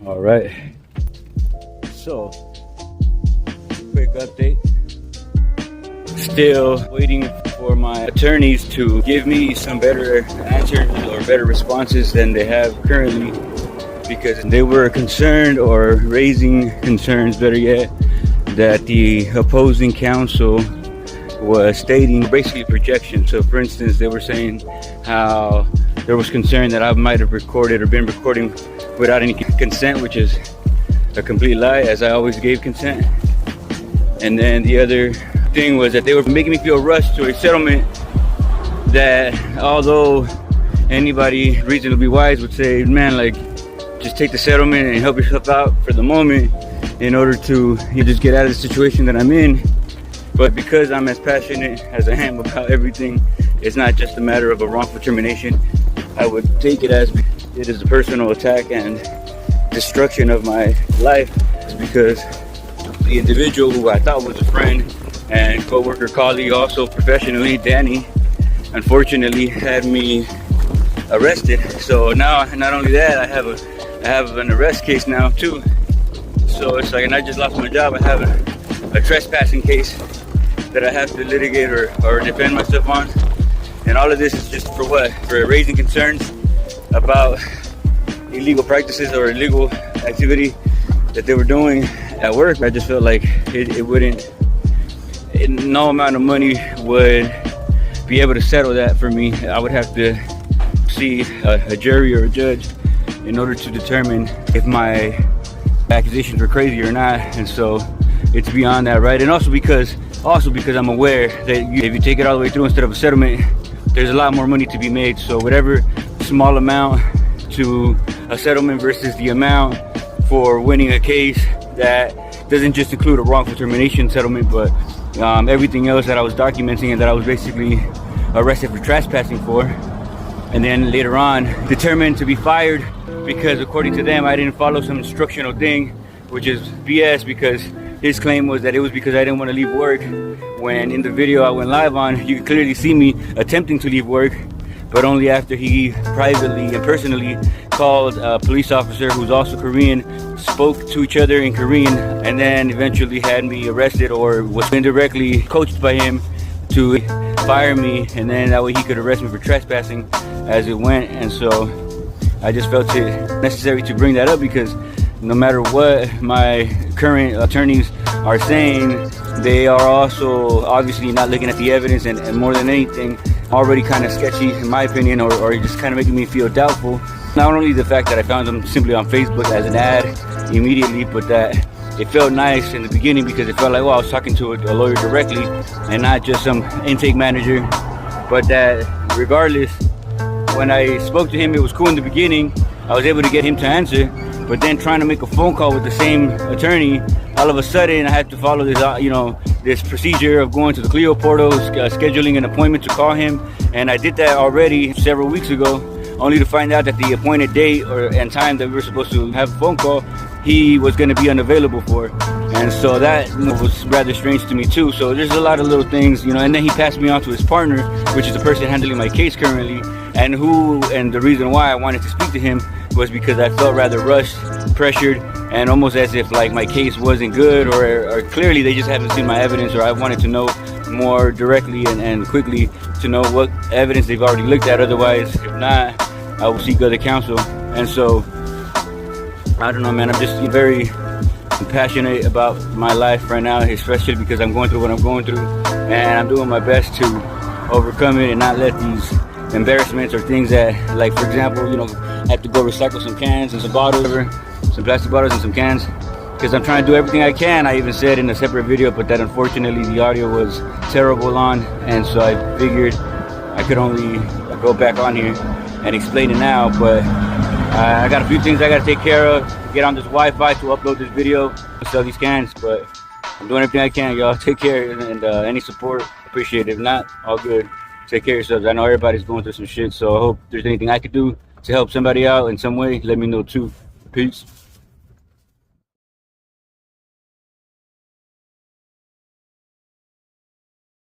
All right. So, quick update. Still waiting for my attorneys to give me some better answers or better responses than they have currently, because they were concerned, or raising concerns, better yet, that the opposing counsel was stating basically projection. So for instance, they were saying how there was concern that I might have recorded or been recording without any consent, which is a complete lie, as I always gave consent. And then the other thing was that they were making me feel rushed to a settlement that, although anybody reasonably wise would say, man, like, just take the settlement and help yourself out for the moment in order to just get out of the situation that I'm in. But because I'm as passionate as I am about everything, it's not just a matter of a wrongful termination. I would take it as it is a personal attack and destruction of my life. It's because the individual who I thought was a friend and co-worker, colleague, also professionally, Danny, unfortunately had me arrested. So now, not only that, I have an arrest case now too. So it's like, and I just lost my job. I have a trespassing case that I have to litigate or defend myself on. And all of this is just for what? For raising concerns about illegal practices or illegal activity that they were doing at work. I just felt like no amount of money would be able to settle that for me. I would have to see a jury or a judge in order to determine if my accusations were crazy or not. And so it's beyond that, right? And also because I'm aware that if you take it all the way through instead of a settlement, there's a lot more money to be made. So whatever small amount to a settlement versus the amount for winning a case that doesn't just include a wrongful termination settlement, but everything else that I was documenting and that I was basically arrested for trespassing for, and then later on determined to be fired because according to them I didn't follow some instructional thing, which is BS, because his claim was that it was because I didn't want to leave work, when in the video I went live on, you can clearly see me attempting to leave work, but only after he privately and personally called a police officer who's also Korean, spoke to each other in Korean, and then eventually had me arrested, or was indirectly coached by him to fire me, and then that way he could arrest me for trespassing as it went. And so I just felt it necessary to bring that up, because no matter what my current attorneys are saying, they are also obviously not looking at the evidence, and more than anything, already kind of sketchy in my opinion, or just kind of making me feel doubtful. Not only the fact that I found them simply on Facebook as an ad immediately, but that it felt nice in the beginning because it felt like, well, I was talking to a lawyer directly and not just some intake manager. But that regardless, when I spoke to him, it was cool in the beginning. I was able to get him to answer, but then trying to make a phone call with the same attorney, all of a sudden I had to follow this, this procedure of going to the Clio portal, scheduling an appointment to call him. And I did that already several weeks ago, only to find out that the appointed date and time that we were supposed to have a phone call, he was going to be unavailable for. And so that was rather strange to me too. So there's a lot of little things, and then he passed me on to his partner, which is the person handling my case currently, and the reason why I wanted to speak to him was because I felt rather rushed, pressured, and almost as if like my case wasn't good, or clearly they just haven't seen my evidence, or I wanted to know more directly and quickly to know what evidence they've already looked at. Otherwise, if not, I will seek other counsel. And so I don't know, man, I'm just very passionate about my life right now, especially because I'm going through what I'm going through, and I'm doing my best to overcome it and not let these embarrassments or things that, like for example, I have to go recycle some cans and some bottles, some plastic bottles and some cans, because I'm trying to do everything I can. I even said in a separate video, but that unfortunately the audio was terrible on, and so I figured I could only go back on here and explain it now. But I got a few things I got to take care of, get on this Wi-Fi to upload this video, sell these cans, but I'm doing everything I can, y'all. Take care, and any support, appreciate it. If not, all good. Take care of yourselves. I know everybody's going through some shit, so I hope there's anything I could do to help somebody out in some way. Let me know too. Peace.